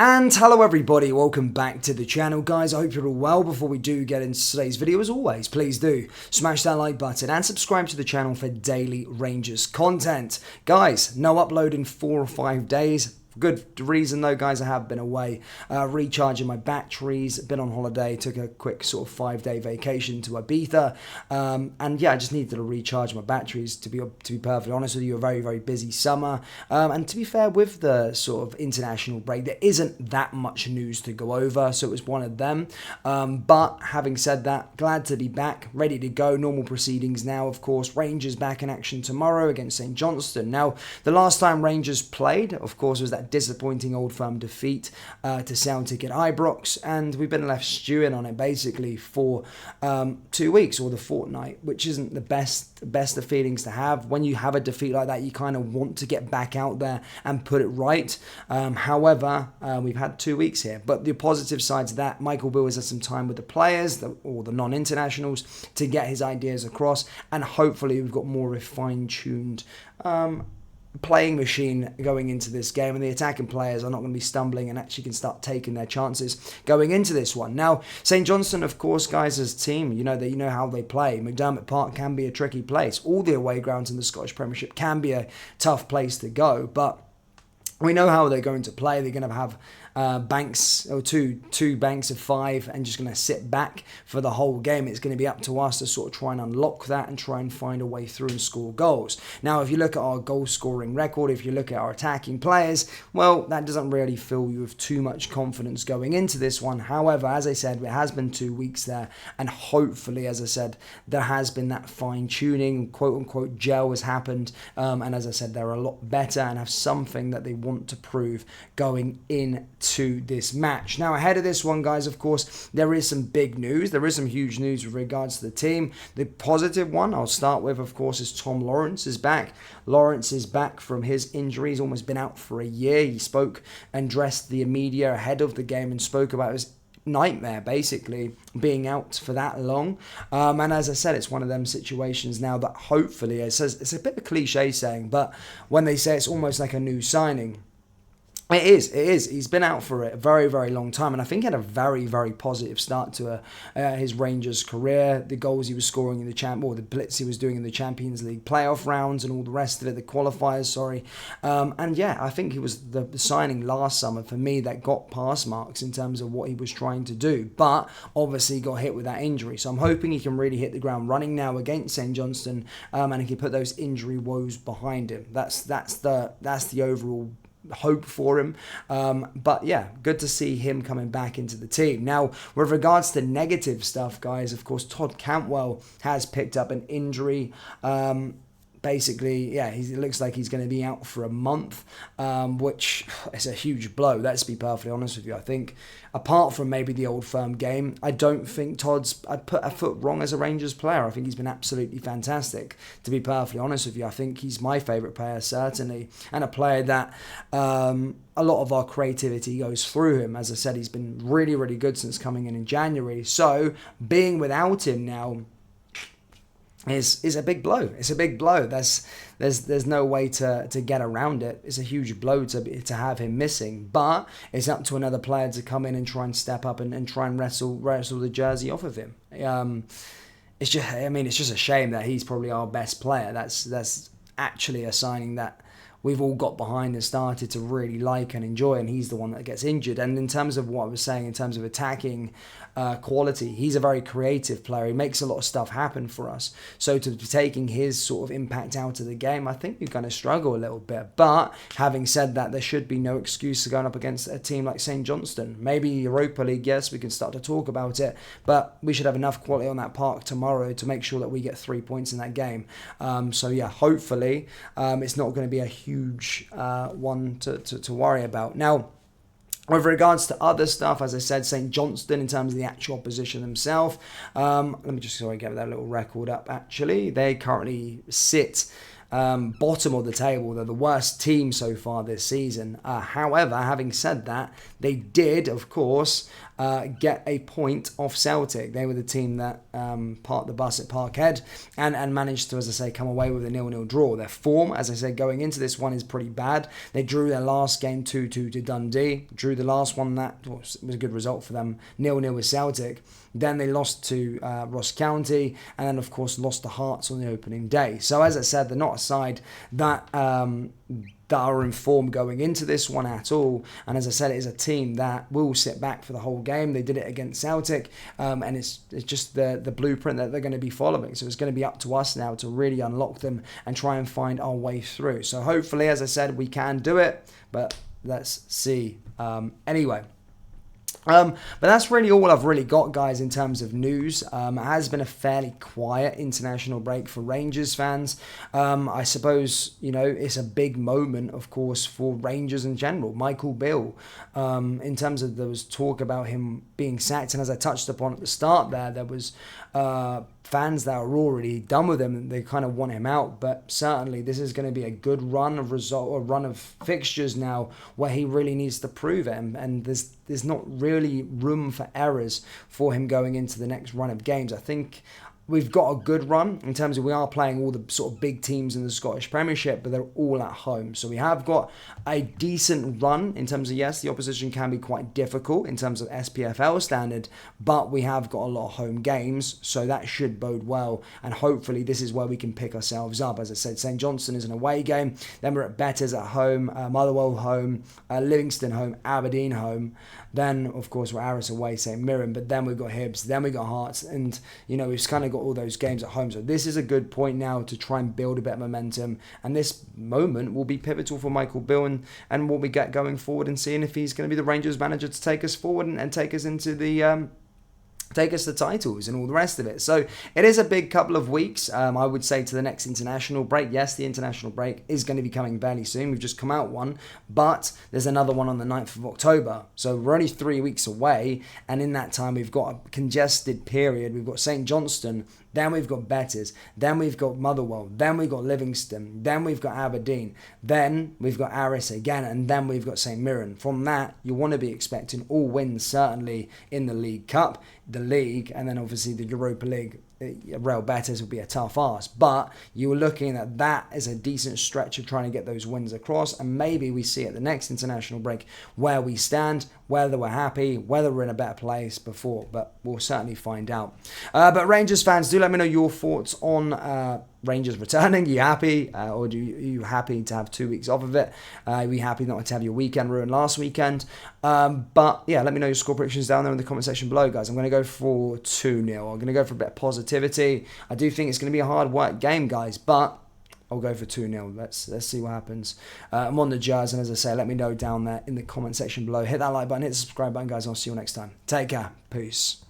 And hello everybody, welcome back to the channel guys. I hope you're all well. Before we do get into today's video, as always, please do smash that like button and subscribe to the channel for daily Rangers content. Guys, no upload in 4 or 5 days. Good reason though, guys. I have been away recharging my batteries, been on holiday, took a quick sort of 5-day vacation to Ibiza, and yeah, I just needed to recharge my batteries, to be perfectly honest with you. A very busy summer, and to be fair, with the sort of international break, there isn't that much news to go over, so it was one of them. But having said that, glad to be back, ready to go. Normal proceedings now, of course. Rangers back in action tomorrow against St Johnstone. Now, the last time Rangers played, of course, was that disappointing Old Firm defeat to Celtic at Ibrox, and we've been left stewing on it basically for 2 weeks or the fortnight, which isn't the best of feelings to have. When you have a defeat like that, you kind of want to get back out there and put it right. However, we've had 2 weeks here, but the positive side to that, Michael Bill has had some time with the players or the non-internationals to get his ideas across, and hopefully we've got more refined tuned playing machine going into this game, and the attacking players are not going to be stumbling and actually can start taking their chances going into this one. Now, St Johnstone, of course, guys, as a team, you know how they play. McDermott Park can be a tricky place. All the away grounds in the Scottish Premiership can be a tough place to go, but we know how they're going to play. They're going to have banks, or two banks of 5, and just going to sit back for the whole game. It's going to be up to us to sort of try and unlock that and try and find a way through and score goals. Now, if you look at our goal scoring record, if you look at our attacking players, well, that doesn't really fill you with too much confidence going into this one. However, as I said, it has been 2 weeks there, and hopefully, as I said, there has been that fine tuning, quote unquote gel has happened, and as I said, they're a lot better and have something that they want to prove going in to this match. Now, ahead of this one, guys, of course, there is some big news. There is some huge news with regards to the team. The positive one I'll start with, of course, is Tom Lawrence is back. Lawrence is back from his injury. He's almost been out for a year. He spoke and addressed the media ahead of the game and spoke about his nightmare, basically, being out for that long. And as I said, it's one of them situations now that hopefully, it's a bit of a cliche saying, but when they say it's almost like a new signing, it is. He's been out for a very long time, and I think he had a very positive start to his Rangers career. The goals he was scoring in the blitz he was doing in the Champions League playoff rounds and all the rest of it, the qualifiers, sorry. And yeah, I think he was the signing last summer for me that got pass marks in terms of what he was trying to do, but obviously got hit with that injury. So I'm hoping he can really hit the ground running now against St Johnstone, and he can put those injury woes behind him. That's the overall hope for him, but yeah, good to see him coming back into the team. Now, with regards to negative stuff, guys, of course, Todd Cantwell has picked up an injury. Basically, yeah, it looks like he's going to be out for a month, which is a huge blow. Let's be perfectly honest with you. I think, apart from maybe the Old Firm game, I don't think I'd put a foot wrong as a Rangers player. I think he's been absolutely fantastic, to be perfectly honest with you. I think he's my favourite player, certainly, and a player that a lot of our creativity goes through him. As I said, he's been really good since coming in January. So, being without him now is a big blow. It's a big blow. There's no way to get around it. It's a huge blow to have him missing, but it's up to another player to come in and try and step up and try and wrestle the jersey off of him. It's just a shame that he's probably our best player. That's actually a signing that we've all got behind and started to really like and enjoy, and he's the one that gets injured. And in terms of what I was saying, in terms of attacking quality, he's a very creative player. He makes a lot of stuff happen for us. So to be taking his sort of impact out of the game, I think we're going to struggle a little bit. But having said that, there should be no excuse to going up against a team like St Johnstone. Maybe Europa League, yes, we can start to talk about it, but we should have enough quality on that park tomorrow to make sure that we get 3 points in that game. So yeah, hopefully it's not going to be a huge one to worry about. Now, with regards to other stuff, as I said, St Johnstone, in terms of the actual opposition themselves, let me just get that little record up, actually. They currently sit bottom of the table. They're the worst team so far this season. However, having said that, they did, of course, get a point off Celtic. They were the team that parked the bus at Parkhead and managed to, as I say, come away with a 0-0 draw. Their form, as I said, going into this one is pretty bad. They drew their last game 2-2 to Dundee. Drew the last one, that was a good result for them, 0-0 with Celtic. Then they lost to Ross County, and then, of course, lost to Hearts on the opening day. So, as I said, they're not a side that are in form going into this one at all. And as I said, it is a team that will sit back for the whole game. They did it against Celtic, and it's just the blueprint that they're going to be following. So it's going to be up to us now to really unlock them and try and find our way through. So hopefully, as I said, we can do it, but let's see. Anyway. But that's really all I've really got, guys, in terms of news. It has been a fairly quiet international break for Rangers fans. I suppose, it's a big moment, of course, for Rangers in general. Michael Beale, in terms of there was talk about him being sacked, and as I touched upon at the start there was fans that are already done with him. They kind of want him out, but certainly this is going to be a good run of run of fixtures now where he really needs to prove it, and there's not really room for errors for him going into the next run of games. I think we've got a good run in terms of we are playing all the sort of big teams in the Scottish Premiership, but they're all at home. So we have got a decent run in terms of, yes, the opposition can be quite difficult in terms of SPFL standard, but we have got a lot of home games, so that should bode well. And hopefully this is where we can pick ourselves up. As I said, St Johnstone is an away game. Then we're at Betters at home, Motherwell home, Livingston home, Aberdeen home. Then, of course, we're Aris away, St Mirren, but then we've got Hibs, then we've got Hearts, and, we've kind of got all those games at home. So this is a good point now to try and build a bit of momentum, and this moment will be pivotal for Michael Beale and what we get going forward, and seeing if he's going to be the Rangers manager to take us forward and take us into the... take us to titles and all the rest of it. So it is a big couple of weeks, I would say, to the next international break. Yes, the international break is going to be coming fairly soon. We've just come out one, but there's another one on the 9th of October. So we're only 3 weeks away, and in that time we've got a congested period. We've got St Johnstone, then we've got Betters, then we've got Motherwell, then we've got Livingston, then we've got Aberdeen, then we've got Aris again, and then we've got St Mirren. From that, you want to be expecting all wins, certainly in the League Cup, the League, and then obviously the Europa League. Real Betters will be a tough ask, but you're looking at that as a decent stretch of trying to get those wins across, and maybe we see at the next international break where we stand, whether we're happy, whether we're in a better place before, but we'll certainly find out. But Rangers fans, do let me know your thoughts on Rangers returning. Are you happy, or are you happy to have 2 weeks off of it? Are you happy not to have your weekend ruined last weekend? But yeah, let me know your score predictions down there in the comment section below, guys. I'm going to go for 2-0. I'm going to go for a bit of positivity. I do think it's going to be a hard work game, guys, but I'll go for 2-0. Let's see what happens. I'm on the Jazz, and as I say, let me know down there in the comment section below. Hit that like button, hit the subscribe button, guys, and I'll see you next time. Take care. Peace.